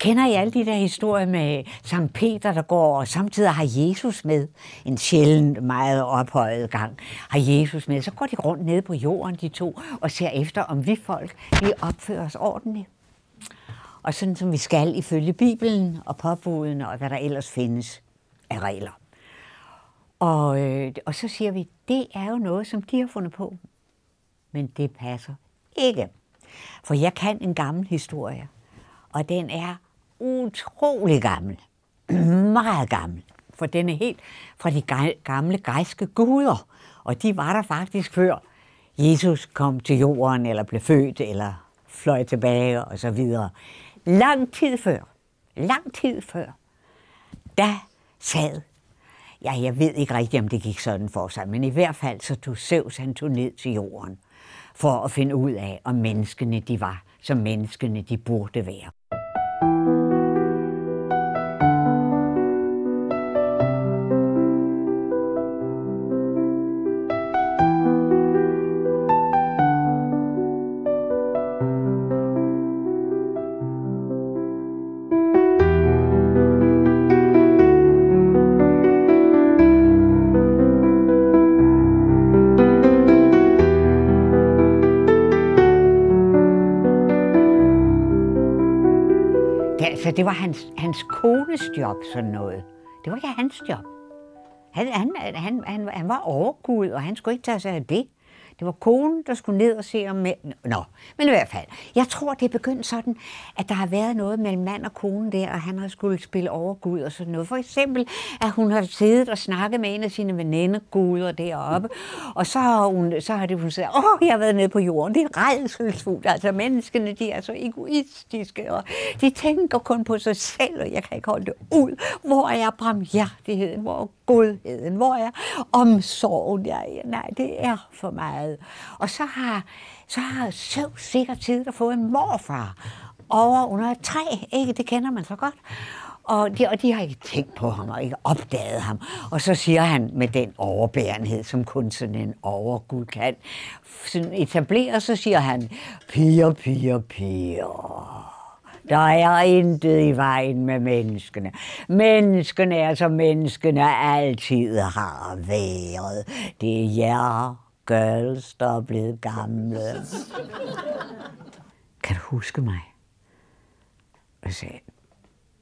Kender I alle de der historier med Sankt Peter, der går, og samtidig har Jesus med, en sjældent meget ophøjet gang, har Jesus med. Så går de rundt nede på jorden, de to, og ser efter, om vi folk, vi opfører os ordentligt. Og sådan som vi skal ifølge Bibelen og påbuden, og hvad der ellers findes af regler. Og så siger vi, det er jo noget, som de har fundet på. Men det passer ikke. For jeg kan en gammel historie, og den er utrolig gammel. Meget gammel. For den er helt fra de gamle græske guder. Og de var der faktisk før Jesus kom til jorden, eller blev født, eller fløj tilbage, og så videre. Lang tid før, der sad, jeg ved ikke rigtigt, om det gik sådan for sig, men i hvert fald så tog Zeus, han tog ned til jorden, for at finde ud af, om menneskene de var, som menneskene de burde være. Så det var hans kones job, sådan noget. Det var ikke hans job. Han var overgud, og han skulle ikke tage sig af det. Det var konen, der skulle ned og se om mænd. Nå, men i hvert fald. Jeg tror, det er begyndt sådan, at der har været noget mellem mand og kone der, og han har skulle spille overgud og sådan noget. For eksempel, at hun har siddet og snakket med en af sine venindeguder deroppe, og så har hun sagt, jeg har været nede på jorden. Det er rædselsfuldt. Altså, menneskene, de er så egoistiske, og de tænker kun på sig selv, og jeg kan ikke holde det ud. Hvor er barmhjertigheden? Hvor er godheden? Hvor er omsorgen? Nej, det er for meget. Og så har Zeus sikkert siddet og fået en morfar over under et træ, ikke? Det kender man så godt. Og de har ikke tænkt på ham og ikke opdaget ham. Og så siger han med den overbærenhed, som kun sådan en overgud kan etablere, så siger han, piger. Der er intet i vejen med menneskene. Menneskene er, som menneskene altid har været. Det er jer, girls, der er blevet gamle. Kan du huske mig? Og sagde,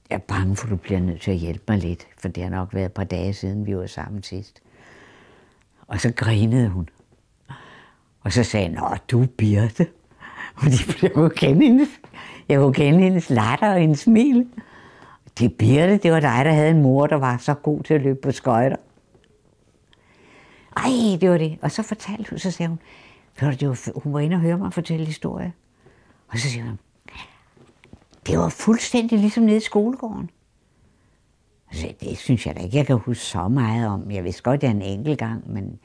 jeg er bange for, at du bliver nødt til at hjælpe mig lidt, for det har nok været et par dage siden, vi var sammen sidst. Og så grinede hun. Og så sagde hun, du Birte. Og jeg kunne kende hendes latter og hendes smil. Det Birte, det var dig, der havde en mor, der var så god til at løbe på skøjter. Ej, det var det. Og så fortalte hun, så sagde hun, hun var inde og høre mig fortælle historie. Og så siger hun, det var fuldstændig ligesom nede i skolegården. Og så sagde, det synes jeg da ikke, jeg kan huske så meget om. Jeg vidste godt, det er en enkelt gang, men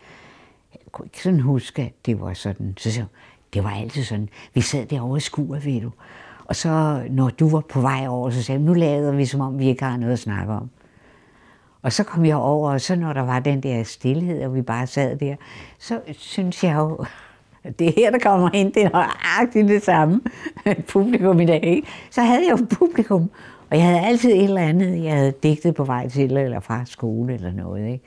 jeg kunne ikke sådan huske, at det var sådan. Så sagde hun, det var altid sådan, vi sad derovre i skuret, ved du. Og så, når du var på vej over, så sagde hun, nu lader vi, som om vi ikke har noget at snakke om. Og så kom jeg over, og så når der var den der stillhed, og vi bare sad der, så synes jeg jo, at det her, der kommer ind, det er nøjagtigt det samme publikum i dag, ikke? Så havde jeg jo publikum, og jeg havde altid et eller andet, jeg havde digtet på vej til, eller fra skole eller noget, ikke?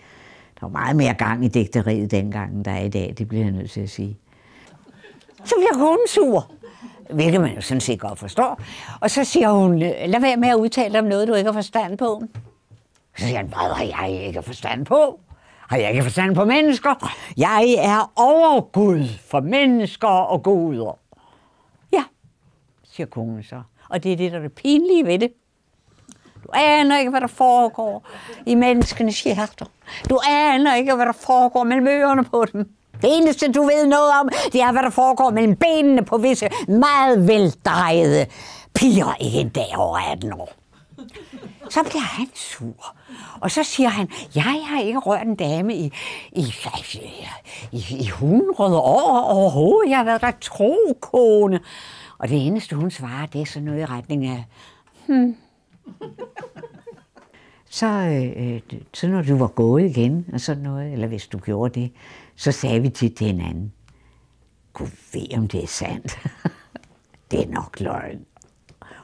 Der var meget mere gang i digteriet dengang, end der er i dag, det bliver jeg nødt til at sige. Så bliver konen sur, hvilket man jo sådan set godt forstår. Og så siger hun, lad være med at udtale om noget, du ikke har forstand på. Så siger han, hvad har jeg ikke forstand på? Har jeg ikke forstand på mennesker? Jeg er overgud for mennesker og guder. Ja, siger konen så. Og det er det, der er det pinlige ved det. Du aner ikke, hvad der foregår i menneskenes hjerter. Du aner ikke, hvad der foregår mellem ørerne på dem. Det eneste, du ved noget om, det er, hvad der foregår mellem benene på visse meget veldrejede piger, ikke en dag over 18 år. Så bliver han sur, og så siger han, jeg har ikke rørt en dame i 100 år overhovedet. Jeg har været der trokone. Og det eneste, hun svarer, det er sådan noget i retning af, Så når du var gået igen, og sådan noget, eller hvis du gjorde det, så sagde vi til hinanden, Gud ved, om det er sandt. Det er nok løgn.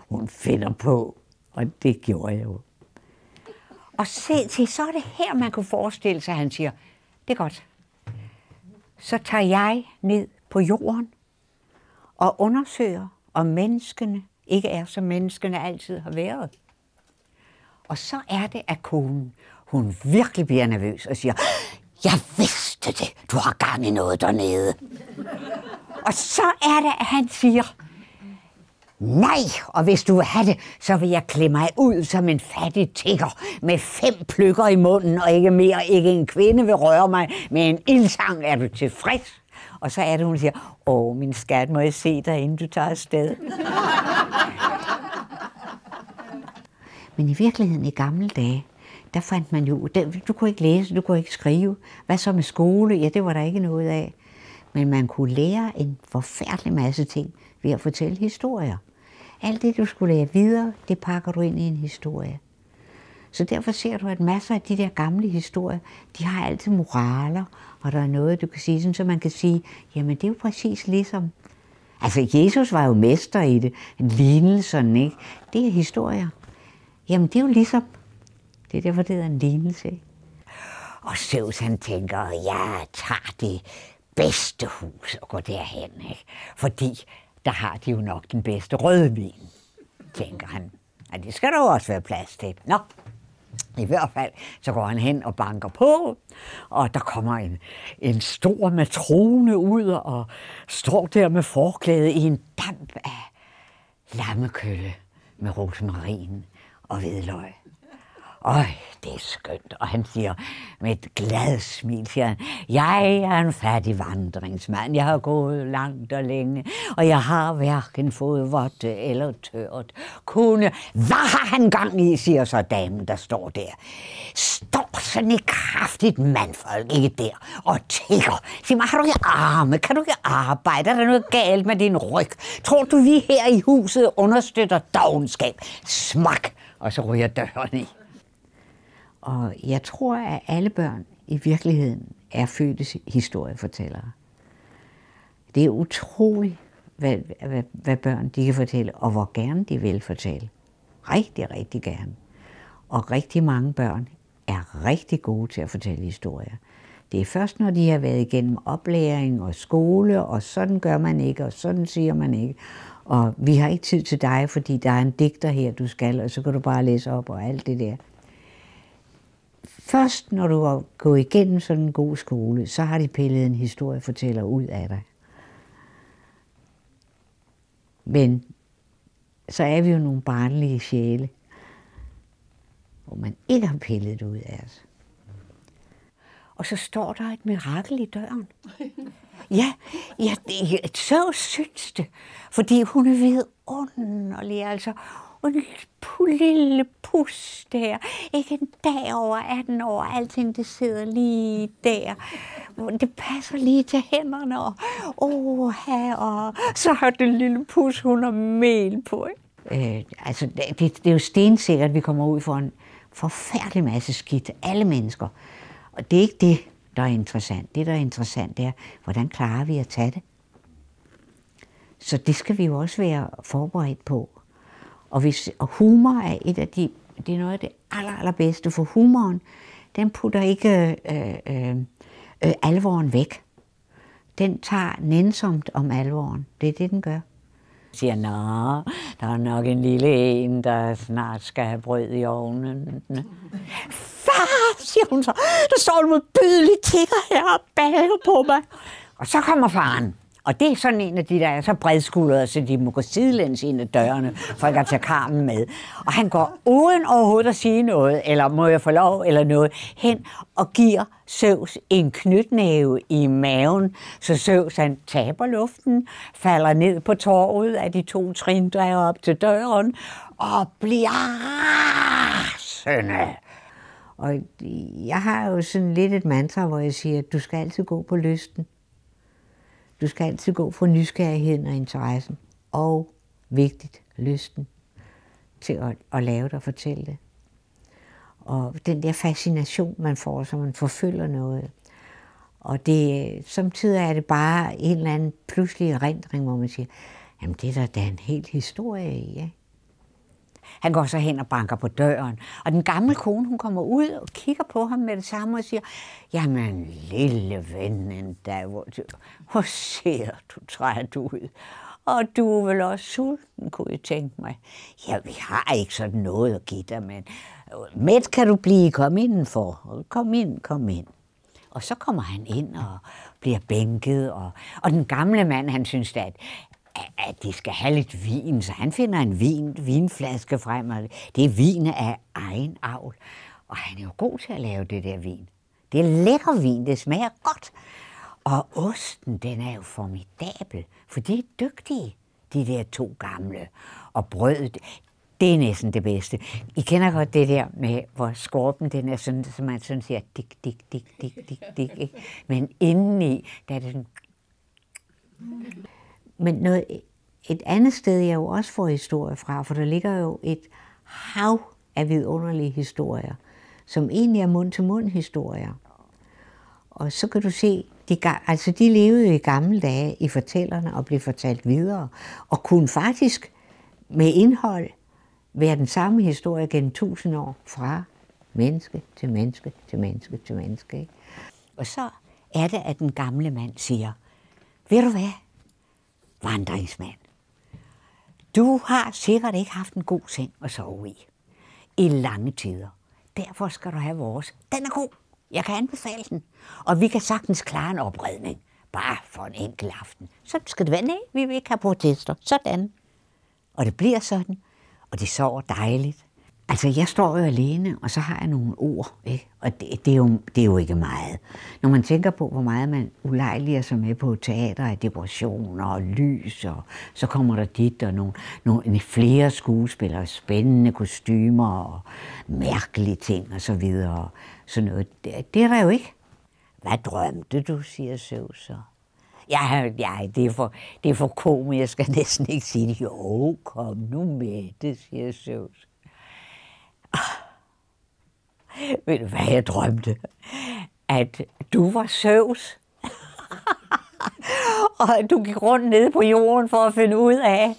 Hun finder på. Og det gjorde jeg jo. Og se til, så er det her, man kunne forestille sig, at han siger, det er godt. Så tager jeg ned på jorden og undersøger, om menneskene ikke er, som menneskene altid har været. Og så er det, at konen, hun virkelig bliver nervøs og siger, jeg vidste det, du har gang i noget dernede. Og så er det, at han siger, nej, og hvis du vil have det, så vil jeg klemme mig ud som en fattig tigger med 5 pløkker i munden og ikke mere. Ikke en kvinde vil røre mig med en ildsang. Er du tilfreds? Og så er det, hun siger, min skat, må jeg se dig, inden du tager afsted. Men i virkeligheden i gamle dage, der fandt man jo, du kunne ikke læse, du kunne ikke skrive. Hvad så med skole? Ja, det var der ikke noget af. Men man kunne lære en forfærdelig masse ting ved at fortælle historier. Alt det, du skulle lære videre, det pakker du ind i en historie. Så derfor ser du, at masser af de der gamle historier, de har altid moraler, og der er noget, du kan sige, sådan, så man kan sige, jamen det er jo præcis ligesom. Altså Jesus var jo mester i det, lignelserne, ikke? Det er historier. Jamen det er jo ligesom. Det er derfor, det hedder en lignelse. Og Zeus han tænker, jeg tager det bedste hus og går derhen, ikke? Fordi der har de jo nok den bedste rødvin, tænker han. Og det skal der jo også være plads til. Nå, i hvert fald så går han hen og banker på, og der kommer en stor matrone ud og står der med forklæde i en damp af lammekølle med rosmarin og hvidløg. Det er skønt. Og han siger med et glad smil, siger han, jeg er en fattig vandringsmand. Jeg har gået langt og længe, og jeg har hverken fået vådt eller tørt. Hvad har han gang i, siger så damen, der står der. Står sådan et kraftigt mandfolk ikke der og tigger. Sig mig, har du ikke arme? Kan du ikke arbejde? Er der noget galt med din ryg? Tror du, vi her i huset understøtter dovenskab? Smak! Og så ryger døren i. Og jeg tror, at alle børn i virkeligheden er fødte historiefortællere. Det er utroligt, hvad børn de kan fortælle, og hvor gerne de vil fortælle. Rigtig, rigtig gerne. Og rigtig mange børn er rigtig gode til at fortælle historier. Det er først, når de har været igennem oplæring og skole, og sådan gør man ikke, og sådan siger man ikke. Og vi har ikke tid til dig, fordi der er en digter her, du skal, og så kan du bare læse op og alt det der. Først når du har gået igennem sådan en god skole, så har de pillet en historiefortæller ud af dig. Men så er vi jo nogle barnlige sjæle, hvor man ikke har pillet det ud af os. Og så står der et mirakel i døren. Ja, så synes det, fordi hun er vidunderlig, altså. Og en lille pus der, ikke en dag over 18 år, alting det sidder lige der. Det passer lige til hænderne, og så har den lille pus, hun har mel på. Altså, det er jo stensikkert, at vi kommer ud for en forfærdelig masse skidt, alle mennesker. Og det er ikke det, der er interessant. Det, der er interessant, det er, hvordan klarer vi at tage det? Så det skal vi jo også være forberedt på. Og humor er det er noget af det allerbedste, for humoren, den putter ikke alvoren væk. Den tager nænsomt om alvoren. Det er det, den gør. Siger, nå, der er nok en lille en, der snart skal have brød i ovnen. Far, siger hun så, der står en modbydelig tigger her og bager på mig. Og så kommer faren. Og det er sådan en af de, der er så bredskuldrede, så de må gå sidelæns ind ad dørene, for at tage karmen med. Og han går uden overhovedet at sige noget, eller må jeg få lov, eller noget, hen og giver Zeus en knytnæve i maven, så Zeus han taber luften, falder ned på torvet af de 2 trin, der er op til døren, og bliver rasende. Og jeg har jo sådan lidt et mantra, hvor jeg siger, at du skal altid gå på lysten. Du skal altid gå for nysgerrigheden og interessen, og vigtigt, lysten til at lave det og fortælle det. Og den der fascination, man får, så man forfølger noget. Og samtidig er det bare en eller anden pludselig erindring, hvor man siger, jamen det er der en hel historie i, ja? Han går så hen og banker på døren, og den gamle kone, hun kommer ud og kigger på ham med det samme og siger, jamen lille ven, hvor ser du træt ud? Og du er vel også sulten, kunne jeg tænke mig. Ja, vi har ikke sådan noget at give dig, men mæt kan du blive, kom indenfor. Kom ind. Og så kommer han ind og bliver bænket, og den gamle mand, han synes, at de skal have lidt vin, så han finder en vinflaske frem, og det er vin af egen avl. Og han er jo god til at lave det der vin. Det er lækker vin, det smager godt. Og osten, den er jo formidabel, for de er dygtige, de der 2 gamle. Og brødet, det er næsten det bedste. I kender godt det der med, hvor skorpen, den er sådan, som man sådan siger, dik, dik, dik, dik, dik, dik, ikke? Men indeni, der er det sådan. Men et andet sted, jeg jo også får historier fra, for der ligger jo et hav af vidunderlige historier, som egentlig er mund-til-mund historier. Og så kan du se, de levede jo i gamle dage i fortællerne og blev fortalt videre, og kunne faktisk med indhold være den samme historie gennem 1000 år, fra menneske til menneske til menneske til menneske. Ikke? Og så er det, at den gamle mand siger, ved du hvad, vandringsmand, du har sikkert ikke haft en god seng at sove i lange tider. Derfor skal du have vores. Den er god. Jeg kan anbefale den. Og vi kan sagtens klare en opredning. Bare for en enkelt aften. Så skal det være, nej, vi vil ikke have protester. Sådan. Og det bliver sådan. Og de sover dejligt. Altså, jeg står jo alene, og så har jeg nogle ord, ikke? Og det er jo ikke meget. Når man tænker på, hvor meget man ulejliger sig med på teater af dekorationer og lys, og så kommer der dit og nogle flere skuespillere, spændende kostymer og mærkelige ting og så videre. Sådan noget. Det er der jo ikke. Hvad drømte du, siger Zeus så? Ja, det er for komisk, jeg skal næsten ikke sige det. Jo, kom nu med det, siger Zeus. Ved du, hvad jeg drømte? At du var Zeus. Og at du gik rundt nede på jorden for at finde ud af,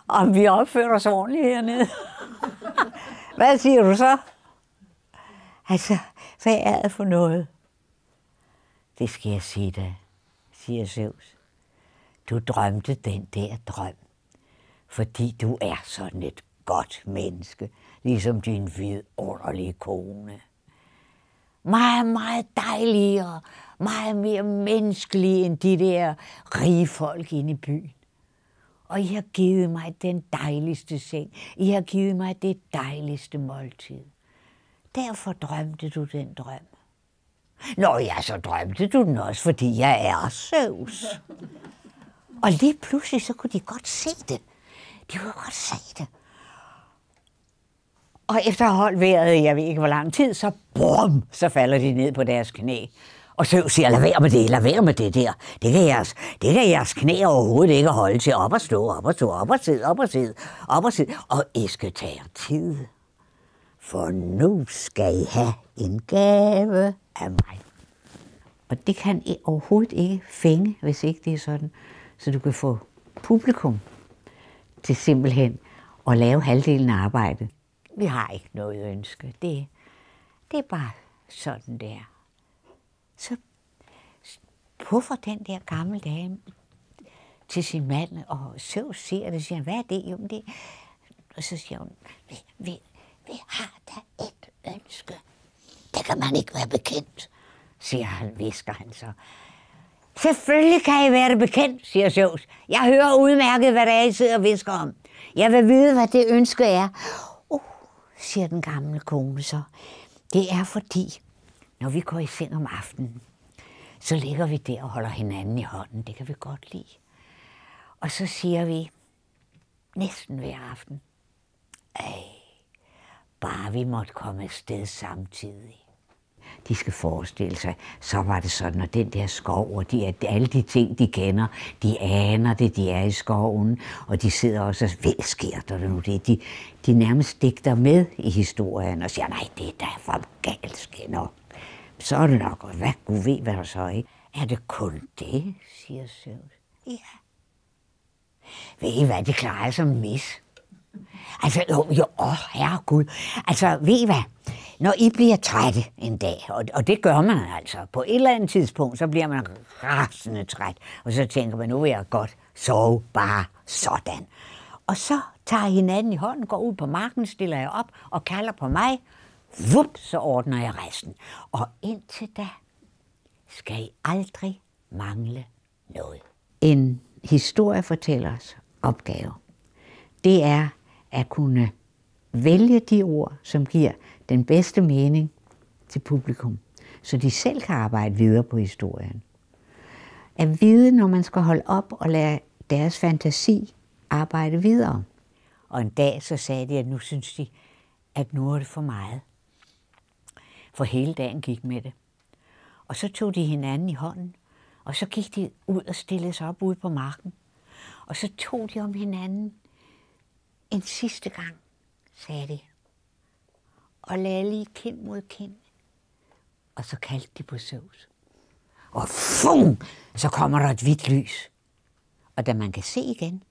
om vi opførte os ordentligt hernede. Hvad siger du så? Altså, hvad er det for noget? Det skal jeg sige dig, siger Zeus. Du drømte den der drøm, fordi du er sådan et godt menneske, ligesom din vidunderlige kone. Meget, meget dejligere, meget mere menneskelige end de der rige folk inde i byen. Og I har givet mig den dejligste seng. I har givet mig det dejligste måltid. Derfor drømte du den drøm. Nå ja, så drømte du den også, fordi jeg er Zeus. Og lige pludselig, så kunne de godt se det. De kunne godt se det. Og efter at have holdt vejret, jeg ved ikke hvor lang tid, så brum, så falder de ned på deres knæ. Og Zeus siger, lad være med det der. Det kan jeres knæ overhovedet ikke holde til. Op og stå, op og sidde. Og I skal tage tid. For nu skal I have en gave af mig. Og det kan I overhovedet ikke fænge, hvis ikke det er sådan. Så du kan få publikum til simpelthen at lave halvdelen af arbejdet. Vi har ikke noget ønske. Det er bare sådan der. Så puffer den der gamle dame til sin mand, og Zeus ser det, siger han, hvad er det? Jo, det. Og så siger hun, vi har da et ønske. Det kan man ikke være bekendt, siger han, visker han så. Selvfølgelig kan I være det bekendt, siger Zeus. Jeg hører udmærket, hvad det er, I sidder og visker om. Jeg vil vide, hvad det ønske er. Siger den gamle kone så. Det er fordi, når vi går i seng om aftenen, så ligger vi der og holder hinanden i hånden. Det kan vi godt lide. Og så siger vi næsten hver aften, bare vi måtte komme afsted samtidig. De skal forestille sig, så var det sådan, at den der skov, og alle de ting, de kender, de aner det, de er i skoven, og de sidder også og hvad sker der nu det? De nærmest digter med i historien og siger, nej, det er da for galt skinner. Så er det nok, og hvad Gud ved, hvad der så er, ikke? Er det kun det, siger Zeus. Ja. Ved I hvad, de klarer som mis. Altså, herregud. Altså, ved I hvad? Når I bliver trætte en dag, og det gør man altså, på et eller andet tidspunkt, så bliver man rasende træt, og så tænker man, nu vil jeg godt sove bare sådan. Og så tager I hinanden i hånden, går ud på marken, stiller jeg op og kalder på mig. Vup, så ordner jeg resten. Og indtil da skal I aldrig mangle noget. En historiefortællers opgave, det er at kunne vælge de ord, som giver den bedste mening til publikum, så de selv kan arbejde videre på historien. At vide, når man skal holde op og lade deres fantasi arbejde videre. Og en dag så sagde de, at nu synes de, at nu er det for meget. For hele dagen gik med det. Og så tog de hinanden i hånden, og så gik de ud og stillede sig op ude på marken. Og så tog de om hinanden en sidste gang, sagde de, og lagde lige kind mod kind. Og så kaldte de på Zeus. Og fum, så kommer der et hvidt lys. Og da man kan se igen,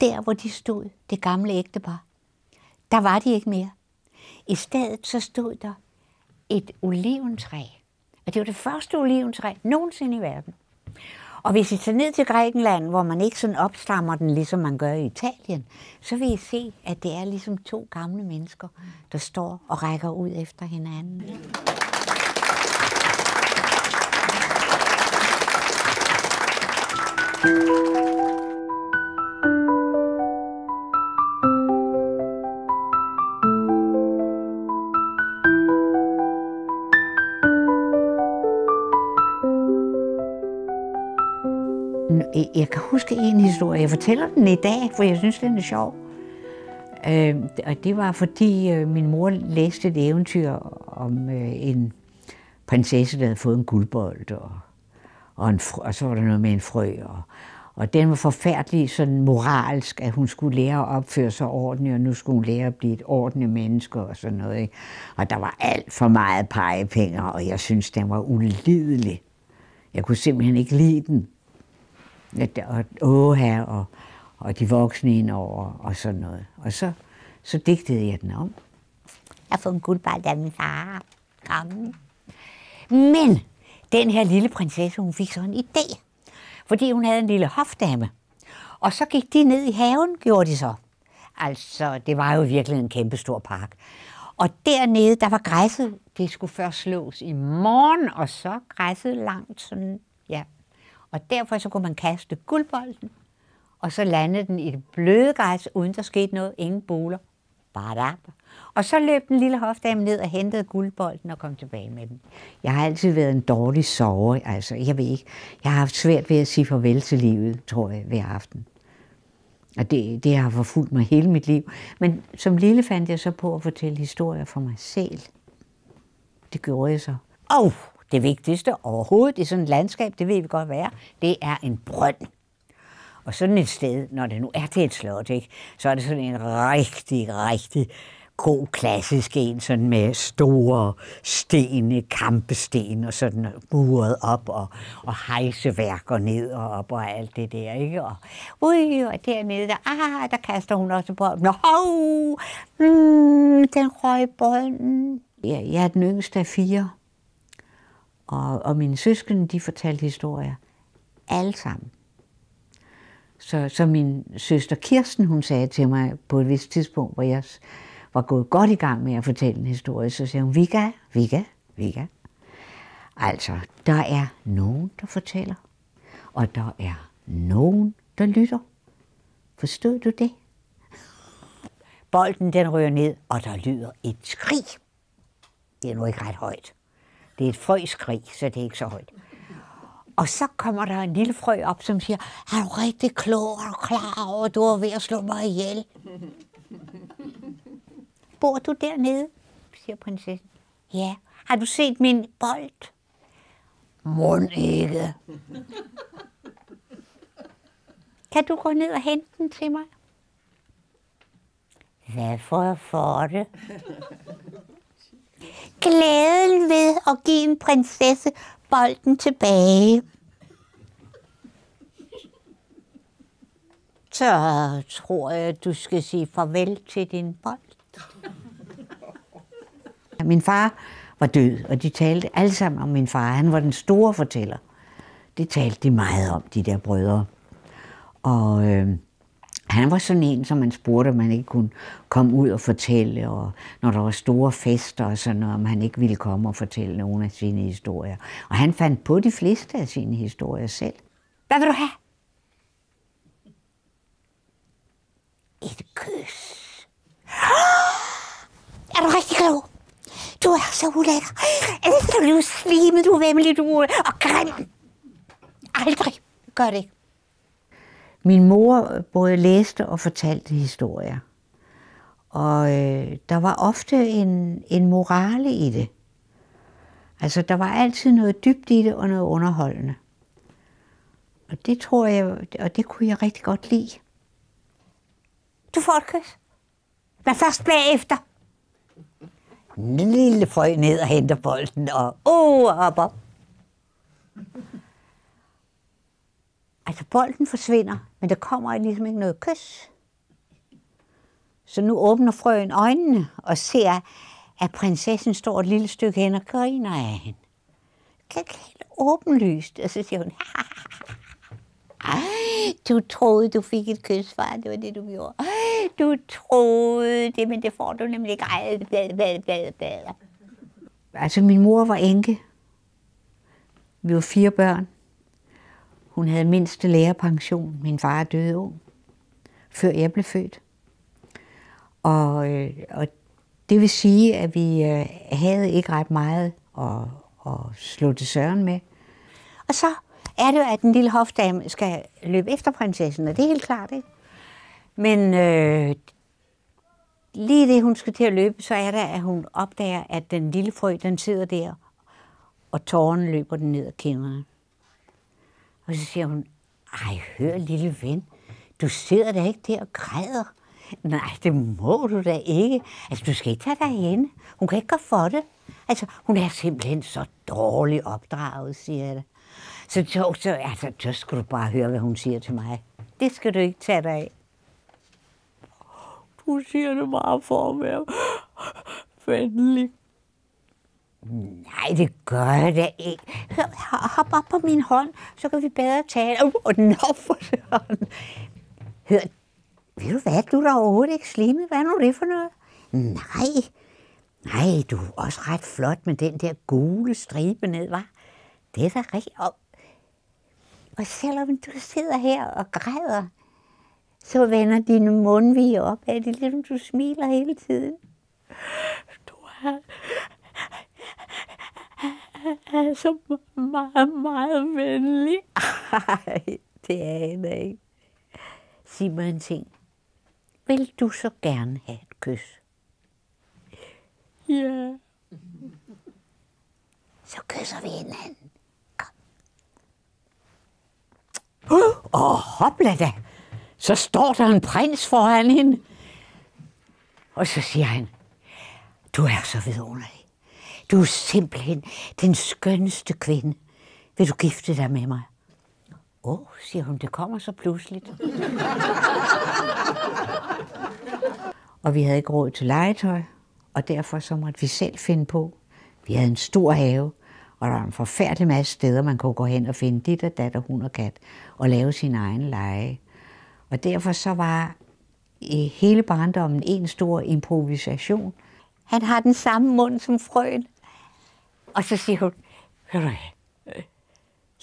der hvor de stod, det gamle ægtepar, der var de ikke mere. I stedet så stod der et oliventræ. Og det var det første oliventræ nogensinde i verden. Og hvis I tager ned til Grækenland, hvor man ikke sådan opstammer den, ligesom man gør i Italien, så vil I se, at det er ligesom to gamle mennesker, der står og rækker ud efter hinanden. Jeg kan huske en historie. Jeg fortæller den i dag, for jeg synes, den er sjov. Og det var, fordi min mor læste et eventyr om en prinsesse, der havde fået en guldbold, og så var der noget med en frø. Og den var forfærdelig sådan moralsk, at hun skulle lære at opføre sig ordentligt, og nu skulle hun lære at blive et ordentligt menneske og sådan noget. Ikke? Og der var alt for meget pegepinger, og jeg synes, den var ulidelig. Jeg kunne simpelthen ikke lide den. Og de voksne indover og sådan noget. Og så digtede jeg den om. Jeg har fået en guldbold af min far. Gammel. Men den her lille prinsesse, hun fik sådan en idé. Fordi hun havde en lille hofdame. Og så gik de ned i haven, gjorde de så. Altså, det var jo virkelig en kæmpestor park. Og dernede, der var græsset. Det skulle først slås i morgen, og så græsset langt sådan, ja. Og derfor så kunne man kaste guldbolden, og så landede den i det bløde græs, uden der skete noget, ingen buler. Bare og så løb den lille hofdame ned og hentede guldbolden og kom tilbage med den. Jeg har altid været en dårlig sover, altså jeg ved ikke. Jeg har haft svært ved at sige farvel til livet, tror jeg, hver aften. Og det har forfulgt mig hele mit liv. Men som lille fandt jeg så på at fortælle historier for mig selv. Det gjorde jeg så. Det vigtigste overhovedet i sådan et landskab, det ved vi godt være, det er en brønd. Og sådan et sted, når det nu er til et slot, ikke, så er det sådan en rigtig god klassisk en, sådan med store sten, kampesten og sådan muret op og hejseværker ned og op og alt det der, ikke? Og dernede, der kaster hun også på. Den røg bolden. Jeg er den yngste af 4. Og mine søskende, de fortalte historier. Alle sammen. Så min søster Kirsten, hun sagde til mig på et vist tidspunkt, hvor jeg var gået godt i gang med at fortælle en historie, så sagde hun, Vigga. Altså, der er nogen, der fortæller, og der er nogen, der lytter. Forstod du det? Bolden, den rører ned, og der lyder et skrig. Det er nu ikke ret højt. Det er et frøskrig, så det er ikke så højt. Og så kommer der en lille frø op, som siger, er du rigtig klog, er du klar over, at du er ved at slå mig ihjel? Bor du dernede? Siger prinsessen. Ja. Har du set min bold? Mon ikke. Kan du gå ned og hente den til mig? Hvad for det? Glæden ved at give en prinsesse bolden tilbage. Så tror jeg, du skal sige farvel til din bold. Min far var død, og de talte alle sammen om min far. Han var den store fortæller. Det talte de meget om, de der brødre. Og han var sådan en, som man spurgte, om man ikke kunne komme ud og fortælle, og når der var store fester og sådan noget, om han ikke ville komme og fortælle nogle af sine historier. Og han fandt på de fleste af sine historier selv. Hvad vil du have? Et kys. Er du rigtig klog? Du er så ulækker. Du er slimet, du er væmmelig, du er og grim. Aldrig gør det ikke. Min mor både læste og fortalte historier. Og der var ofte en morale i det. Altså, der var altid noget dybt i det og noget underholdende. Og det tror jeg, og det kunne jeg rigtig godt lide. Du får et kys. Men først bagefter. Den lille frø ned og henter bolden, og hopper. Altså, bolden forsvinder, men der kommer ligesom ikke noget kys. Så nu åbner frøen øjnene og ser, at prinsessen står et lille stykke hen og griner af hende. Helt åbenlyst, og så siger hun, du troede, du fik et kys, far, det var det, du gjorde. Du troede det, men det får du nemlig ikke. Altså, min mor var enke. Vi var 4 børn. Hun havde mindste lærerpension. Min far døde ung, før jeg blev født. Og det vil sige, at vi havde ikke ret meget at slå til søren med. Og så er det jo, at den lille hofdame skal løbe efter prinsessen, og det er helt klart, ikke? Men lige det, hun skal til at løbe, så er det, at hun opdager, at den lille frø, den sidder der, og tårerne løber den ned ad kinderne. Og så siger hun, ej, hør lille ven, du sidder da ikke der og græder. Nej, det må du da ikke. Altså, du skal ikke tage dig hende. Hun kan ikke gå for det. Altså, hun er simpelthen så dårligt opdraget, siger jeg det. Så skal du bare høre, hvad hun siger til mig. Det skal du ikke tage dig af. Du siger det bare for at være venlig. Nej, det gør jeg da ikke. Hop op på min hånd, så kan vi bedre tale. Og den op for søren. Hør, ved du hvad, du er da overhovedet ikke slimet. Hvad er nu det for noget? Nej, du er også ret flot med den der gule stribe ned, hva'? Det er da rigtig op. Og selvom du sidder her og græder, så vender dine mundviger op af det, ligesom du smiler hele tiden. Du er så meget, meget venlig. Ej, det er jeg ikke. Sig mig en ting. Vil du så gerne have et kys? Ja. Så kysser vi hinanden. Kom. Hopla da. Så står der en prins foran hende. Og så siger han, du er så vidunderlig. Du er simpelthen den skønneste kvinde. Vil du gifte dig med mig? Siger hun, det kommer så pludseligt. Og vi havde ikke råd til legetøj, og derfor så måtte vi selv finde på. Vi havde en stor have, og der var en forfærdelig masse steder, man kunne gå hen og finde dit og dat og hund og kat, og lave sin egen lege. Og derfor så var i hele barndommen en stor improvisation. Han har den samme mund som frøen. Og så siger hun, hør du,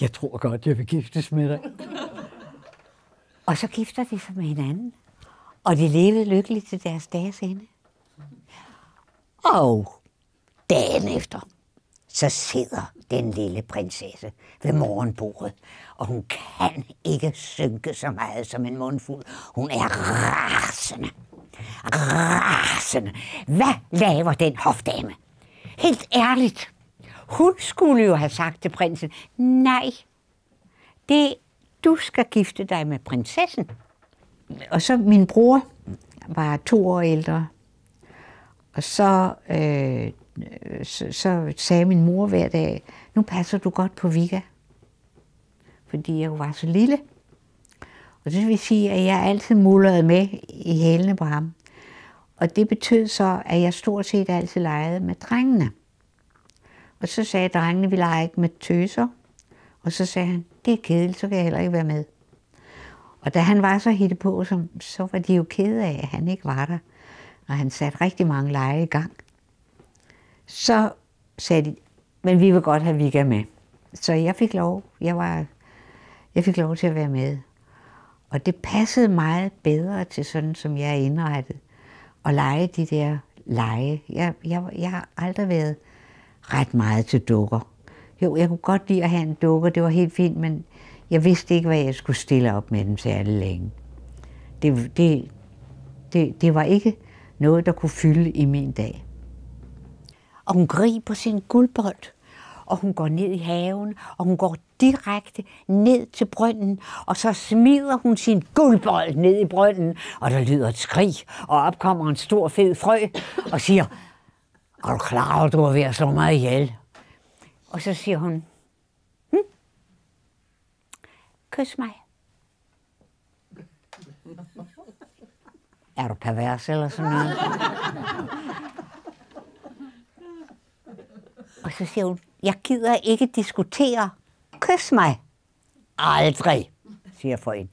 jeg tror godt, jeg vil giftes med dig. Og så gifter de sig med hinanden. Og de levede lykkeligt til deres dages ende. Og dagen efter, så sidder den lille prinsesse ved morgenbordet, og hun kan ikke synke så meget som en mundfuld. Hun er rasende. Rasende. Hvad laver den hofdame? Helt ærligt. Hun skulle jo have sagt til prinsen, nej, du skal gifte dig med prinsessen. Og så min bror var 2 år ældre, og så sagde min mor hver dag, nu passer du godt på Vigga, fordi jeg var så lille. Og det vil sige, at jeg altid mullerede med i hælene på ham. Og det betød så, at jeg stort set altid legede med drengene. Og så sagde drengene, vi leger ikke med tøser. Og så sagde han, det er kedeligt, så kan jeg heller ikke være med. Og da han var så hittepå, så var de jo kede af, at han ikke var der. Og han satte rigtig mange lege i gang. Så sagde de, men vi vil godt have Vigga med. Så jeg fik lov. Jeg fik lov til at være med. Og det passede meget bedre til sådan, som jeg er indrettet. At lege de der lege. Jeg har aldrig været ret meget til dukker. Jo, jeg kunne godt lide at have en dukke, det var helt fint, men jeg vidste ikke, hvad jeg skulle stille op med dem særlig længe. Det var ikke noget, der kunne fylde i min dag. Og hun griber sin guldbold, og hun går ned i haven, og hun går direkte ned til brønden, og så smider hun sin guldbold ned i brønden, og der lyder et skrig, og op kommer en stor fed frø, og siger, er du klar, at du er ved at slå mig ihjel? Og så siger hun, kys mig. Er du pervers eller sådan noget? Og så siger hun, jeg gider ikke diskutere. Kys mig. Aldrig, siger frøen.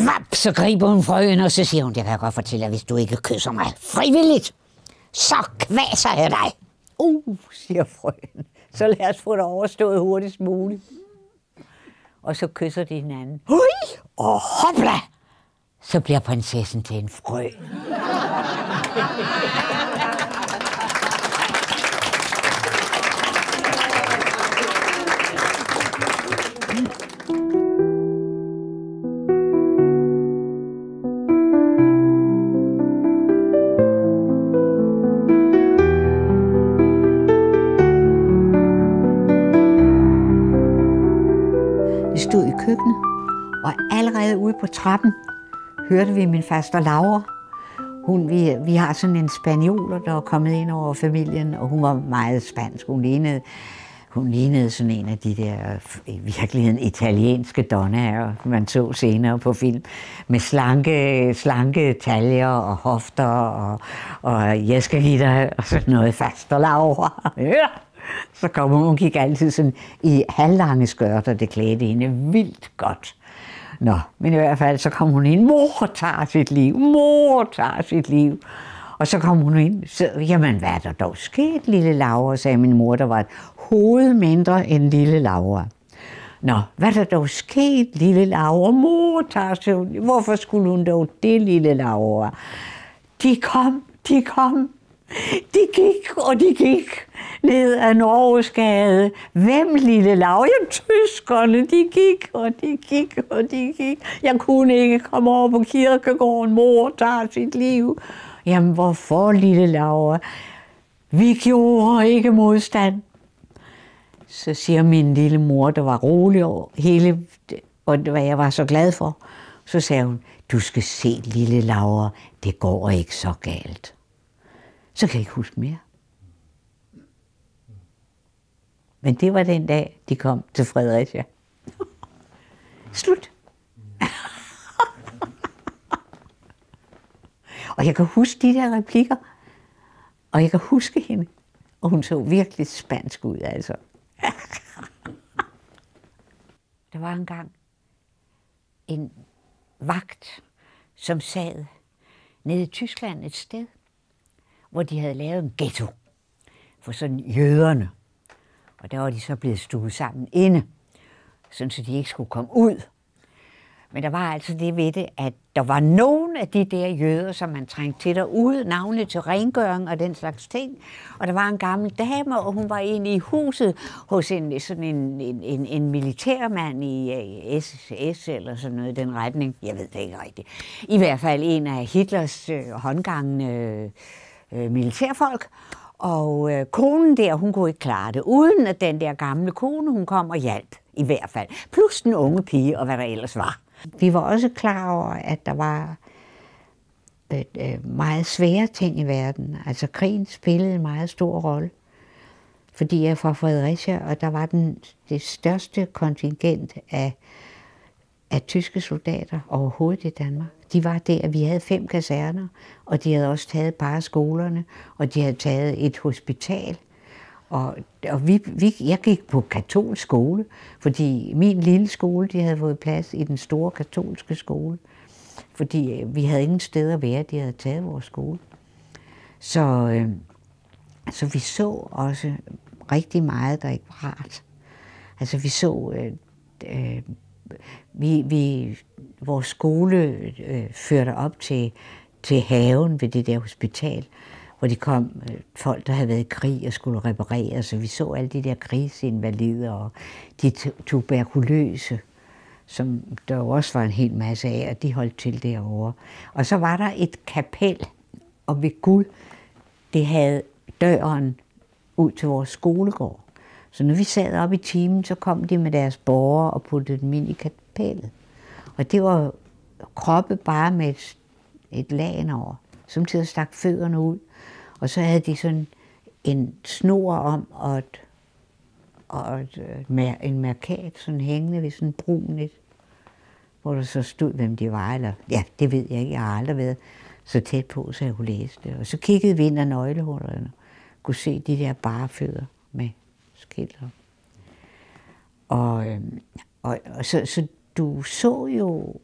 Vap, så griber hun frøen, og så siger hun, det kan jeg godt fortælle dig, hvis du ikke kysser mig frivilligt, så kvaser jeg dig. Siger frøen. Så lad os få det overstået hurtigst muligt. Og så kysser de hinanden. Hui! Og hopla! Så bliver prinsessen til en frø. Vi stod i køkkenet, og allerede ude på trappen hørte vi min faster Laura. Vi har sådan en spanioler, der var kommet ind over familien, og hun var meget spansk. Hun lignede sådan en af de der i virkeligheden italienske donnaer, man så senere på film, med slanke taljer og hofter, og jeg skal give dig og sådan noget faster Laura. Ja. Så kom hun gik altid sådan i halvlange skørter, det klædte hende vildt godt. Nå, men i hvert fald så kom hun ind, mor tager sit liv. Og så kom hun ind, så, jamen hvad er der dog sket, lille Laura, sagde min mor, der var et hoved mindre end lille Laura. Nå, hvad er der dog sket, lille Laura, mor tager sit, hvorfor skulle hun dog det, lille Laura? De kom. De gik ned ad Norgesgade. Hvem, lille Laura? Ja, tyskerne, de gik. Jeg kunne ikke komme over på kirkegården. Mor tager sit liv. Jamen, hvorfor, lille Laura? Vi gjorde ikke modstand. Så siger min lille mor, der var rolig over hele, og hvad jeg var så glad for, så sagde hun, du skal se, lille Laura, det går ikke så galt. Så kan jeg ikke huske mere. Men det var den dag, de kom til Fredericia. Slut. Og jeg kan huske de der replikker, og jeg kan huske hende. Og hun så virkelig spansk ud, altså. Der var engang en vagt, som sad nede i Tyskland et sted, hvor de havde lavet en ghetto for sådan jøderne. Og der var de så blevet stuet sammen inde, sådan så de ikke skulle komme ud. Men der var altså det ved det, at der var nogle af de der jøder, som man trængte til derude, navnlig til rengøring og den slags ting. Og der var en gammel dame, og hun var inde i huset hos en militærmand i SS eller sådan noget i den retning. Jeg ved det ikke rigtigt. I hvert fald en af Hitlers håndgangende militærfolk. Og konen der, hun kunne ikke klare det, uden at den der gamle kone, hun kom og hjalp, i hvert fald. Plus den unge pige og hvad der ellers var. Vi var også klar over, at der var meget svære ting i verden. Altså krigen spillede en meget stor rolle. Fordi jeg er fra Fredericia, og der var det største kontingent af af tyske soldater overhovedet i Danmark. De var der, vi havde 5 kaserner, og de havde også taget et par af skolerne, og de havde taget et hospital. Og jeg gik på katolsk skole, fordi min lille skole, de havde fået plads i den store katolske skole, fordi vi havde ingen sted at være, de havde taget vores skole. Så vi så også rigtig meget, der ikke var rart. Altså vi så, vores skole førte op til haven ved det der hospital, hvor de kom folk, der havde været i krig og skulle repareres, så vi så alle de der krigsinvalider og de tuberkuløse, som der jo også var en hel masse af, og de holdt til derovre. Og så var der et kapel, og ved Gud, det havde døren ud til vores skolegård. Så når vi sad op i timen, så kom de med deres borgere og puttede dem ind i kapellet. Og det var kroppe bare med et lagen over. Samtidig stak fødderne ud. Og så havde de sådan en snor om og en mærkat sådan hængende ved sådan brun et, hvor der så stod, hvem de var. Eller, ja, det ved jeg ikke. Jeg har aldrig været så tæt på, så jeg kunne læse det. Og så kiggede vi ind ad nøglehullerne og kunne se de der bare fødder med skilter. Så du så jo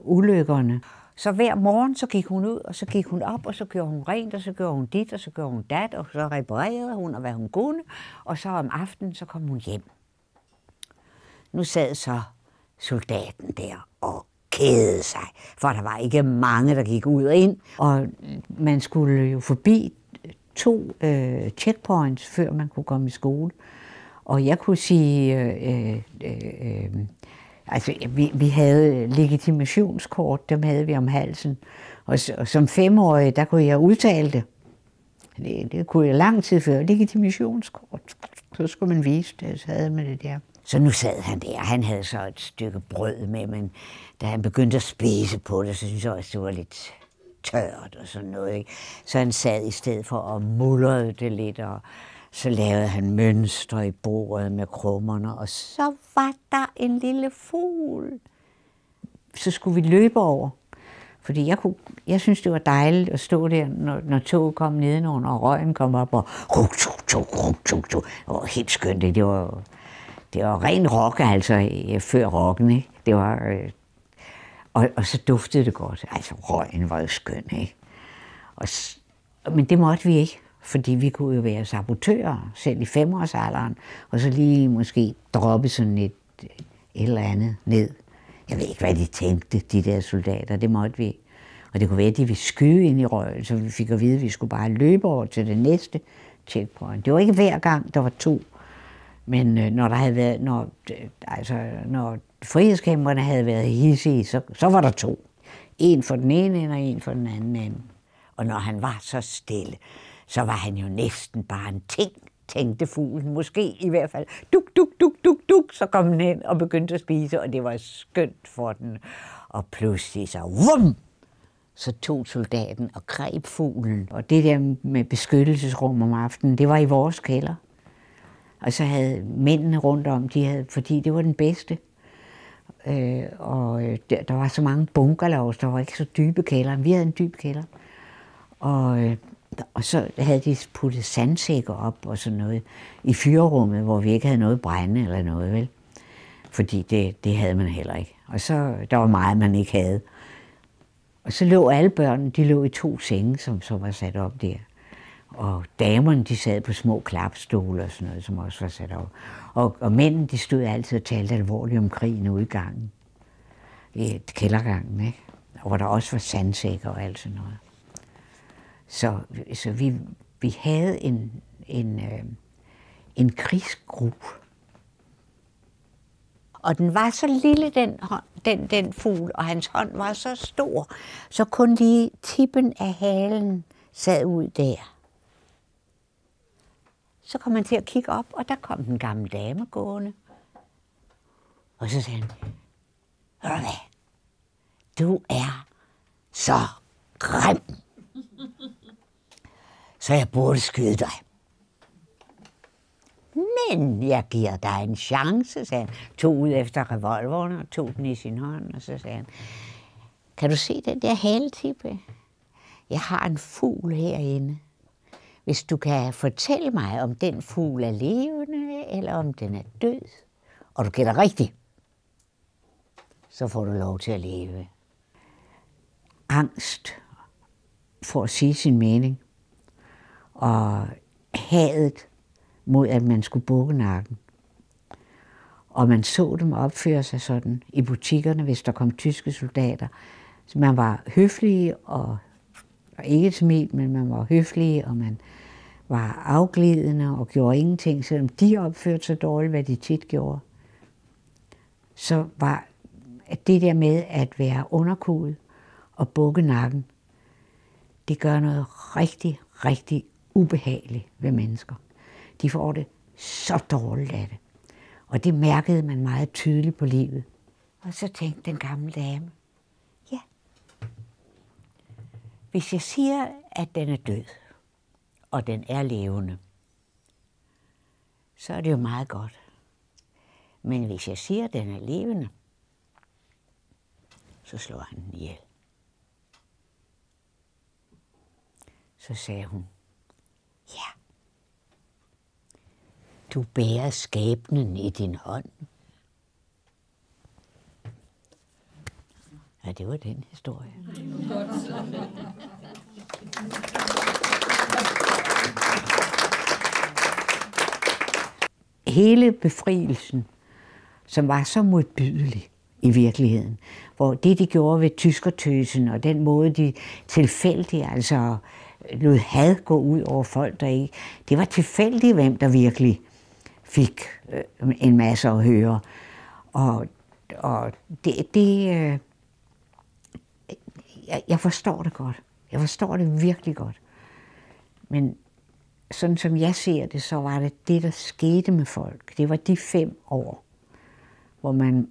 ulykkerne. Så hver morgen, så gik hun ud, og så gik hun op, og så gjorde hun rent, og så gjorde hun dit, og så gjorde hun dat, og så reparerede hun, og hvad hun kunne, og så om aftenen, så kom hun hjem. Nu sad så soldaten der og kædede sig, for der var ikke mange, der gik ud og ind, og man skulle jo forbi 2 checkpoints, før man kunne komme i skole. Og jeg kunne sige, altså vi havde legitimationskort, dem havde vi om halsen. Og som 5-årig, der kunne jeg udtale det. Det kunne jeg lang tid før. Legitimationskort, så skulle man vise det, så havde man det der. Så nu sad han der, han havde så et stykke brød med, men da han begyndte at spise på det, så synes jeg også, det var lidt tørt og sådan noget. Ikke? Så han sad i stedet for og muldrede det lidt, og så lavede han mønstre i bordet med krummerne, og så var der en lille fugl. Så skulle vi løbe over, fordi jeg synes, det var dejligt at stå der, når toget kom nedenunder, og røgen kom op, og det var helt skønt. Det var ren rock, altså før rocken, ikke? Det var, og så duftede det godt. Altså røgen var jo skøn, ikke? Men det måtte vi ikke. Fordi vi kunne jo være sabotører, selv i 5-årsalderen, og så lige måske droppe sådan et eller andet ned. Jeg ved ikke, hvad de tænkte, de der soldater, det måtte vi. Og det kunne være, at de ville skyde ind i røgen, så vi fik at vide, at vi skulle bare løbe over til det næste checkpoint. Det var ikke hver gang, der var 2. Men når der havde været, når frihedskæmperne havde været hidsige, så var der 2. En for den ene ende, og en for den anden ende. Og når han var så stille, så var han jo næsten bare en ting, tænkte fuglen. Måske i hvert fald, duk, duk, duk, duk, duk, så kom den hen og begyndte at spise, og det var skønt for den. Og pludselig så, vum, så tog soldaten og greb fuglen. Og det der med beskyttelsesrum om aftenen, det var i vores kælder. Og så havde mændene rundt om, fordi det var den bedste. Der var så mange bunkerlovs, der var ikke så dybe kælder. Vi havde en dyb kælder. Og så havde de puttet sandsækker op og sådan noget i fyrrummet, hvor vi ikke havde noget brænde eller noget, vel? Fordi det havde man heller ikke. Og så, der var meget, man ikke havde. Og så lå alle børnene, de lå i 2 senge, som så var sat op der. Og damerne, de sad på små klapstole og sådan noget, som også var sat op. Og mændene, de stod altid og talte alvorligt om krigen ude i gangen. I kældergangen, ikke? Og hvor der også var sandsækker og alt sådan noget. Så vi havde en krigsgruppe. Og den var så lille, den fugl, og hans hånd var så stor, så kun lige tippen af halen sad ud der. Så kom han til at kigge op, og der kom den gamle dame gående. Og så sagde han, hør du hvad, du er så grim, så jeg burde skyde dig. men jeg giver dig en chance, sagde han. Tog ud efter revolveren og tog den i sin hånd, og så sagde han, kan du se den der haletippe? Jeg har en fugl herinde. Hvis du kan fortælle mig, om den fugl er levende, eller om den er død, og du gætter rigtigt, så får du lov til at leve. Angst for at sige sin mening, og hadet mod, at man skulle bukke nakken. Og man så dem opføre sig sådan i butikkerne, hvis der kom tyske soldater. Så man var høflige og ikke et smil, men man var høflige, og man var afglidende og gjorde ingenting, selvom de opførte sig dårligt, hvad de tit gjorde. Så var det der med at være underkuet og bukke nakken, det gør noget rigtig, rigtig ubehageligt ved mennesker. De får det så dårligt af det. Og det mærkede man meget tydeligt på livet. Og så tænkte den gamle dame, ja, hvis jeg siger, at den er død, og den er levende, så er det jo meget godt. Men hvis jeg siger, at den er levende, så slår han den ihjel. Så sagde hun, ja, du bærer skæbnen i din hånd. Ja, det var den historie. Hele befrielsen, som var så modbydelig i virkeligheden, hvor det, de gjorde ved tyskertøsen, og den måde, de tilfældigt altså lod had gå ud over folk, der ikke... Det var tilfældigt, hvem der virkelig fik en masse at høre. Og jeg forstår det godt. Jeg forstår det virkelig godt. Men sådan som jeg ser det, så var det det, der skete med folk. Det var de 5 år, hvor man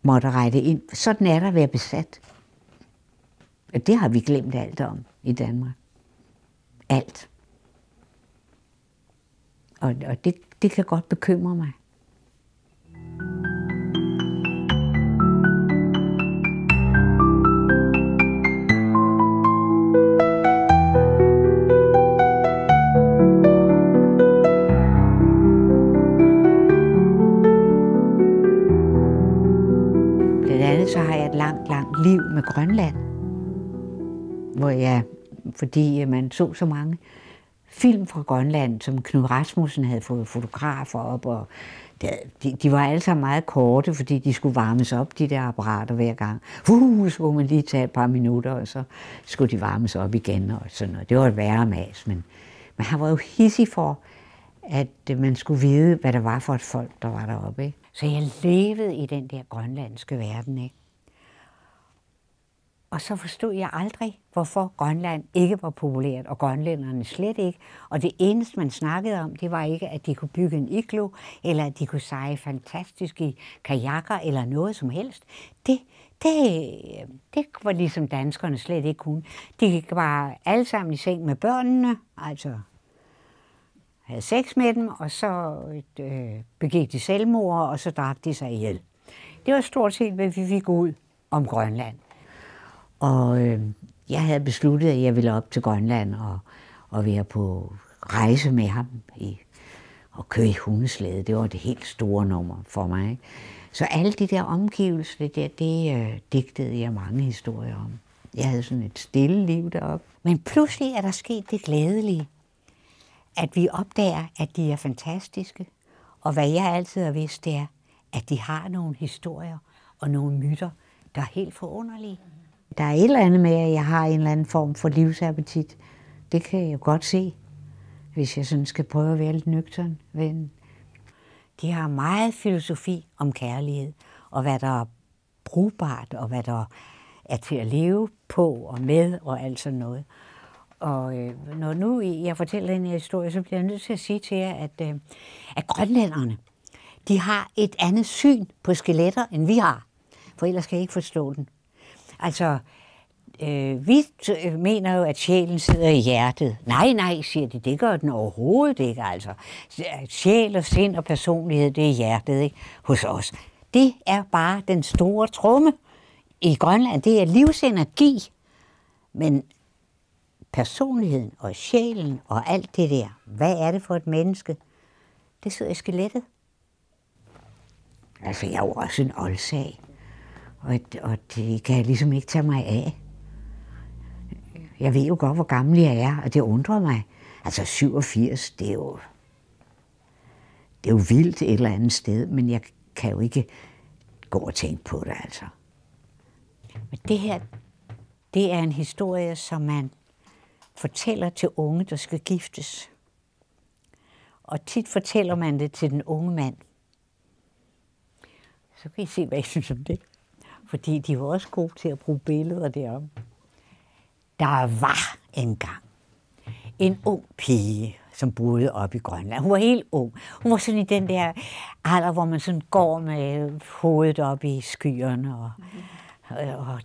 måtte rette ind. Sådan er der at være besat. Og det har vi glemt alt om i Danmark. Alt. Og det kan godt bekymre mig. Blandt andet så har jeg et langt liv med Grønland, hvor fordi man så mange film fra Grønland, som Knud Rasmussen havde fået fotografer op, og de var alle sammen meget korte, fordi de skulle varmes op, de der apparater hver gang. Så skulle man lige tage et par minutter, og så skulle de varmes op igen, og sådan noget. Det var et værre mas, men han var jo hissig for, at man skulle vide, hvad der var for et folk, der var deroppe, ikke? Så jeg levede i den der grønlandske verden, ikke? Og så forstod jeg aldrig, hvorfor Grønland ikke var populært, og grønlænderne slet ikke. Og det eneste, man snakkede om, det var ikke, at de kunne bygge en iglo, eller at de kunne sejle fantastisk i kajakker, eller noget som helst. Det var ligesom danskerne slet ikke kunne. De gik bare alle sammen i seng med børnene, altså havde sex med dem, og så begik de selvmord, og så drak de sig ihjel. Det var stort set, hvad vi fik ud om Grønland. Og jeg havde besluttet, at jeg ville op til Grønland og være på rejse med ham og køre i hundeslæde. Det var det helt store nummer for mig, ikke? Så alle de der omgivelser, det digtede jeg mange historier om. Jeg havde sådan et stille liv deroppe. Men pludselig er der sket det glædelige, at vi opdager, at de er fantastiske. Og hvad jeg altid har vidst, det er, at de har nogle historier og nogle myter, der er helt forunderlige. Der er et eller andet med, at jeg har en eller anden form for livsappetit. Det kan jeg godt se, hvis jeg sådan skal prøve at være lidt nøgtern ved den. De har meget filosofi om kærlighed, og hvad der er brugbart, og hvad der er til at leve på og med, og alt sådan noget. Og når nu jeg fortæller den her historie, så bliver jeg nødt til at sige til jer, at grønlænderne, de har et andet syn på skeletter, end vi har. For ellers kan jeg ikke forstå den. Altså, Vi mener jo, at sjælen sidder i hjertet. Nej, siger de, det gør den overhovedet ikke, altså. Sjæl og sind og personlighed, det er hjertet, ikke? Hos os. Det er bare den store tromme i Grønland. Det er livsenergi. Men personligheden og sjælen og alt det der, hvad er det for et menneske? Det sidder i skelettet. Altså, jeg er jo også en oldsag. Og det kan jeg ligesom ikke tage mig af. Jeg ved jo godt, hvor gammel jeg er, og det undrer mig. Altså 87, det er jo vildt et eller andet sted, men jeg kan jo ikke gå og tænke på det, altså. Men det her, det er en historie, som man fortæller til unge, der skal giftes. Og tit fortæller man det til den unge mand. Så kan I se, hvad jeg synes om det. Fordi de var også gode til at bruge billeder derom. Der var engang en ung pige, som boede oppe i Grønland. Hun var helt ung. Hun var sådan i den der alder, hvor man sådan går med hovedet op i skyerne og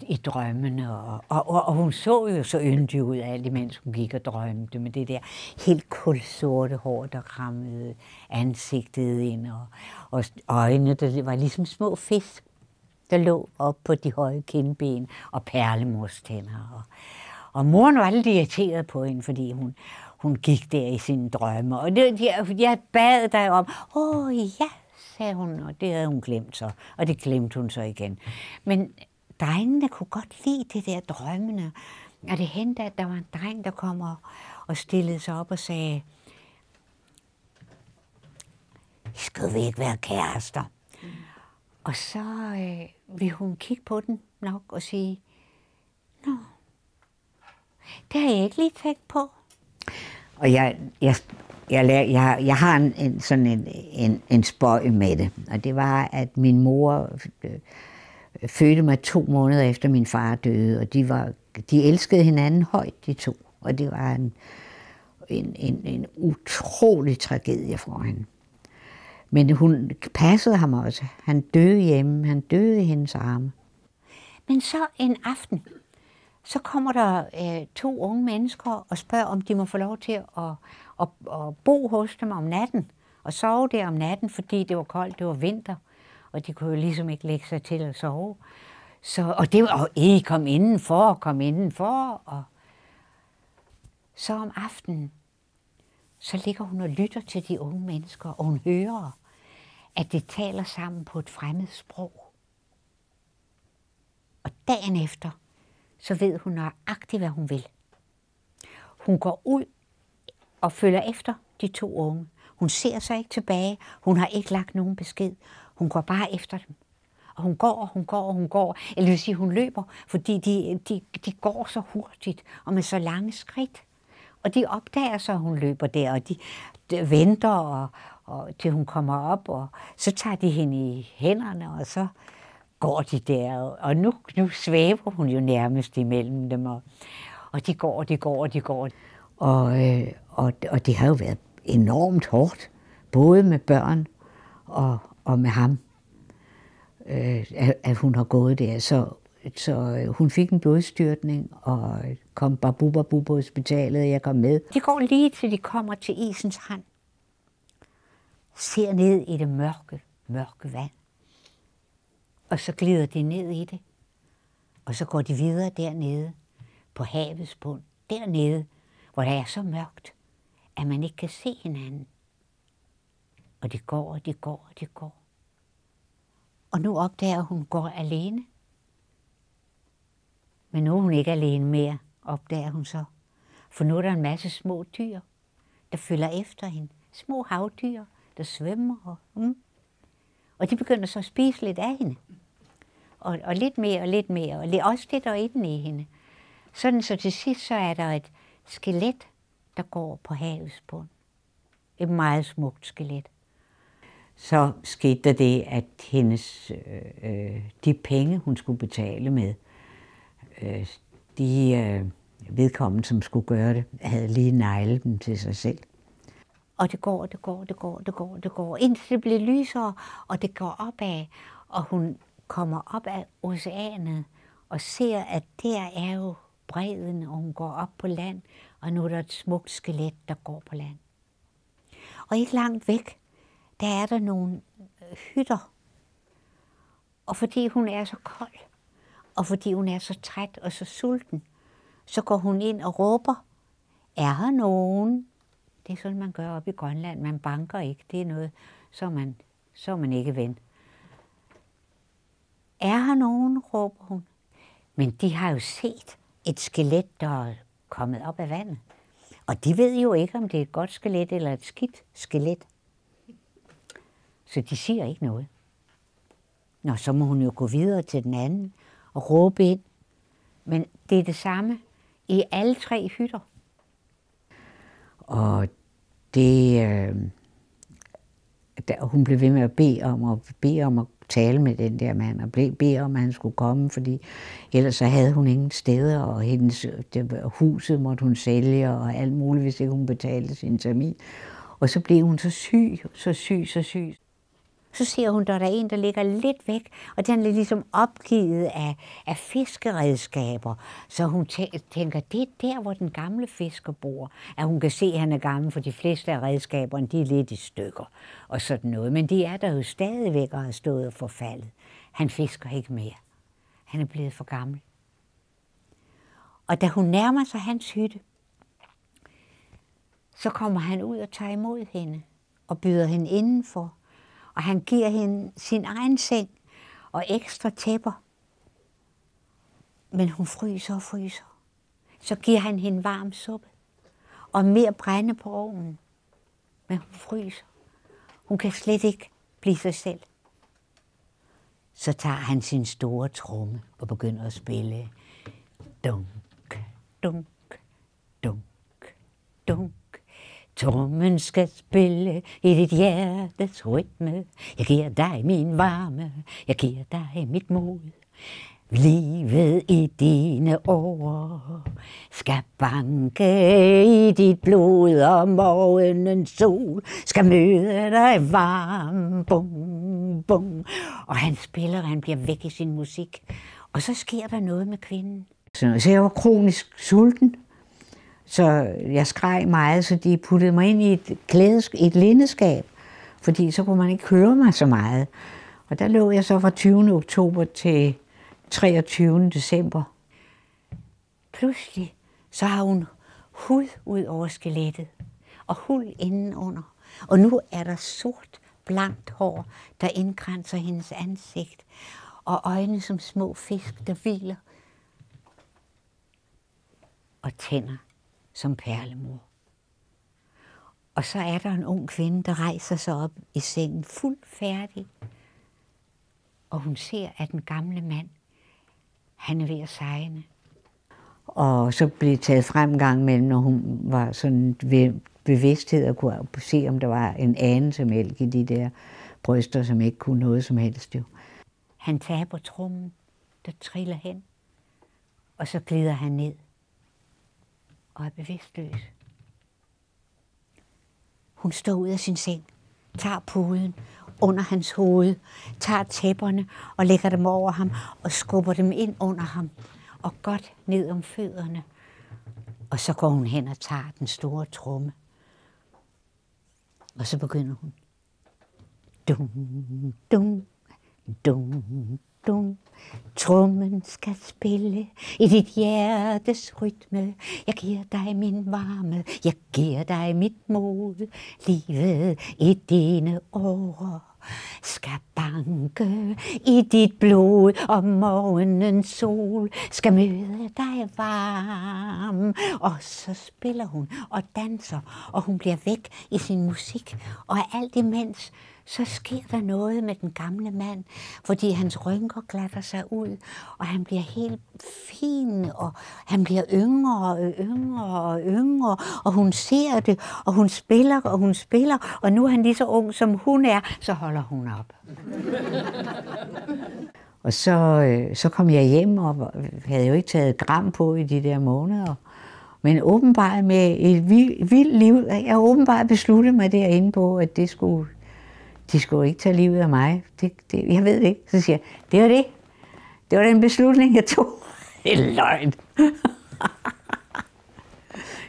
i drømmene. Og hun så jo så yndig ud af alt, imens hun gik og drømte med det der helt kulsorte hår, der krammede ansigtet ind, og øjnene, der var ligesom små fisk, der lå op på de høje kindben og perlemorstænder. Og moren var lidt irriteret på hende, fordi hun gik der i sine drømme. Og jeg bad dig om, ja, sagde hun, og det havde hun glemt så. Og det glemte hun så igen. Men drengene kunne godt lide det der drømmene. Og det hentede, at der var en dreng, der kom og stillede sig op og sagde, skal vi ikke være kærester? Og så ville hun kigge på den nok og sige, nå, det har jeg ikke lige tænkt på. Og jeg har en spøg med det, og det var, at min mor fødte mig 2 måneder efter min far døde, og de elskede hinanden højt, de to, og det var en utrolig tragedie for hende. Men hun passede ham også. Han døde hjemme, han døde i hendes arme. Men så en aften, så kommer der 2 unge mennesker og spørger, om de må få lov til at bo hos dem om natten. Og sove der om natten, fordi det var koldt, det var vinter. Og de kunne jo ligesom ikke lægge sig til at sove. Og det var, kom indenfor. Og så om aftenen, så ligger hun og lytter til de unge mennesker, og hun hører, at de taler sammen på et fremmed sprog. Og dagen efter, så ved hun nøjagtigt, hvad hun vil. Hun går ud og følger efter de 2 unge. Hun ser sig ikke tilbage. Hun har ikke lagt nogen besked. Hun går bare efter dem. Og hun går. Eller det vil sige, hun løber, fordi de går så hurtigt og med så lange skridt. Og de opdager så, at hun løber der, og de venter, og til hun kommer op, og så tager de hende i hænderne, og så går de der. Og nu svæver hun jo nærmest imellem dem, og de går. Og det har jo været enormt hårdt, både med børn og med ham, at hun har gået der. Så hun fik en blodstyrtning og kom babu på hospitalet, og jeg kom med. De går lige til de kommer til isens rand. Ser ned i det mørke vand. Og så glider de ned i det. Og så går de videre dernede på havets bund. Dernede, hvor der er så mørkt, at man ikke kan se hinanden. Og de går. Og nu opdager hun går alene. Men nu er hun ikke alene mere, opdager hun så. For nu er der en masse små dyr, der følger efter hende. Små havdyr, der svømmer. Og de begynder så at spise lidt af hende. Og lidt mere. Og også det, der er inde i hende. Sådan så til sidst, så er der et skelet, der går på havets bund. Et meget smukt skelet. Så skete der det, at de penge, hun skulle betale med, de vedkommende, som skulle gøre det, havde lige neglet dem til sig selv. Og det går, indtil det bliver lysere, og det går opad, og hun kommer op af oceanet, og ser, at der er jo bredden, og hun går op på land, og nu er der et smukt skelet, der går på land. Og ikke langt væk, der er der nogle hytter. Og fordi hun er så kold, og fordi hun er så træt og så sulten, så går hun ind og råber, er her nogen? Det er sådan, man gør op i Grønland. Man banker ikke. Det er noget, så er man ikke ven. Er her nogen, råber hun. Men de har jo set et skelet, der er kommet op af vandet. Og de ved jo ikke, om det er et godt skelet eller et skidt skelet. Så de siger ikke noget. Nå, så må hun jo gå videre til den anden og råbe ind. Men det er det samme i alle 3 hytter. Og hun blev ved med at bede om at tale med den der mand, og bede om, at han skulle komme, fordi ellers så havde hun ingen steder, og huset måtte hun sælge, og alt muligt, hvis ikke hun betalte sin termin. Og så blev hun så syg. Så ser hun, der er en, der ligger lidt væk, og den er ligesom opgivet af fiskeredskaber. Så hun tænker, det er der, hvor den gamle fisker bor. At hun kan se, at han er gammel, for de fleste af redskaberne, de er lidt i stykker og sådan noget. Men de er der jo stadigvæk og har stået og forfaldet. Han fisker ikke mere. Han er blevet for gammel. Og da hun nærmer sig hans hytte, så kommer han ud og tager imod hende og byder hende indenfor. Og han giver hende sin egen seng og ekstra tæpper. Men hun fryser og fryser. Så giver han hende varm suppe og mere brænde på ovnen. Men hun fryser. Hun kan slet ikke blive sig selv. Så tager han sin store tromme og begynder at spille. Dunk, dunk, dunk, dunk. Trommen skal spille i dit hjertes rytme. Jeg giver dig min varme, jeg giver dig mit mod. Livet i dine år skal banke i dit blod, og morgenens sol skal møde dig varm. Bum, bum. Og han spiller, og han bliver væk i sin musik. Og så sker der noget med kvinden. Så jeg var kronisk sulten. Så jeg skreg meget, så de puttede mig ind i et lindeskab, fordi så kunne man ikke høre mig så meget. Og der lå jeg så fra 20. oktober til 23. december. Pludselig så har hun hud ud over skelettet og hul indenunder. Og nu er der sort, blankt hår, der indkranser hendes ansigt, og øjne som små fisk, der hviler, og tænder som perlemor. Og så er der en ung kvinde, der rejser sig op i sengen, fuldt færdig. Og hun ser, at den gamle mand, han er ved at segne. Og så blev det taget frem en gang imellem, når hun var sådan ved bevidsthed og kunne se, om der var en anelse mælk i de der bryster, som ikke kunne noget som helst. Jo. Han taber trommen, der triller hen, og så glider han ned og er bevidstløs. Hun står ud af sin seng, tager puden under hans hoved, tager tæpperne og lægger dem over ham og skubber dem ind under ham og godt ned om fødderne. Og så går hun hen og tager den store tromme. Og så begynder hun. Dum, dum, dum, dum. Trommen skal spille i dit hjertes rytme. Jeg giver dig min varme, jeg giver dig mit mod. Livet i dine år skal banke i dit blod, og morgenens sol skal møde dig varm. Og så spiller hun og danser, og hun bliver væk i sin musik. Og alt imens, så sker der noget med den gamle mand, fordi hans rynker glatter sig ud, og han bliver helt fin, og han bliver yngre og yngre og yngre, og hun ser det, og hun spiller, og nu er han lige så ung, som hun er, så holder hun op. Og så kom jeg hjem, og havde jo ikke taget gram på i de der måneder. Men åbenbart med et vildt liv, jeg åbenbart besluttede mig derinde på, at de skulle ikke tage livet af mig. Jeg ved det ikke. Så siger jeg, det var det. Det var den beslutning, jeg tog. Det er løgn.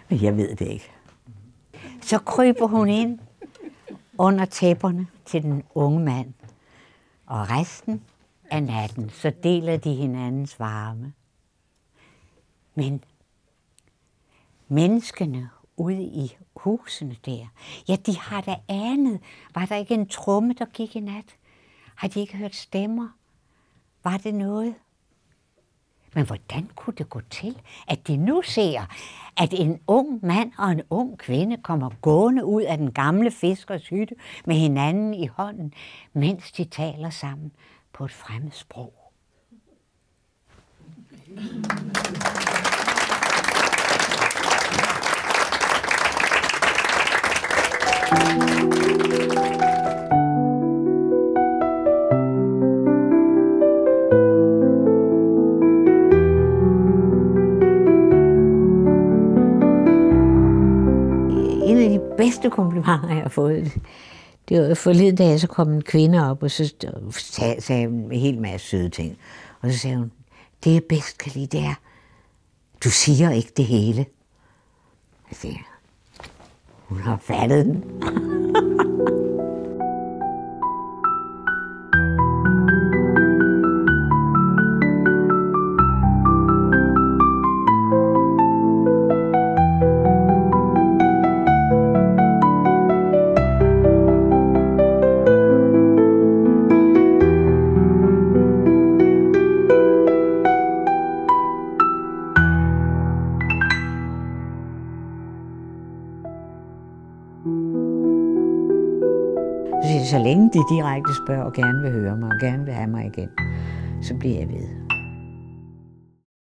Men jeg ved det ikke. Så kryber hun ind under tæpperne til den unge mand. Og resten af natten, så deler de hinandens varme. Men menneskene ude i husene der, ja, de har da anet. Var der ikke en tromme, der gik i nat? Har de ikke hørt stemmer? Var det noget? Men hvordan kunne det gå til, at de nu ser, at en ung mand og en ung kvinde kommer gående ud af den gamle fiskers hytte med hinanden i hånden, mens de taler sammen på et fremmed sprog? En af de bedste komplimenter, jeg har fået, det var forleden dag, så kom en kvinde op, og så sagde hun en hel masse søde ting. Og så sagde hun, det jeg bedst kan lide, det er, du siger ikke det hele. Jeg siger, hun har fattet den. Så længe de direkte spørger og gerne vil høre mig og gerne vil have mig igen, så bliver jeg ved.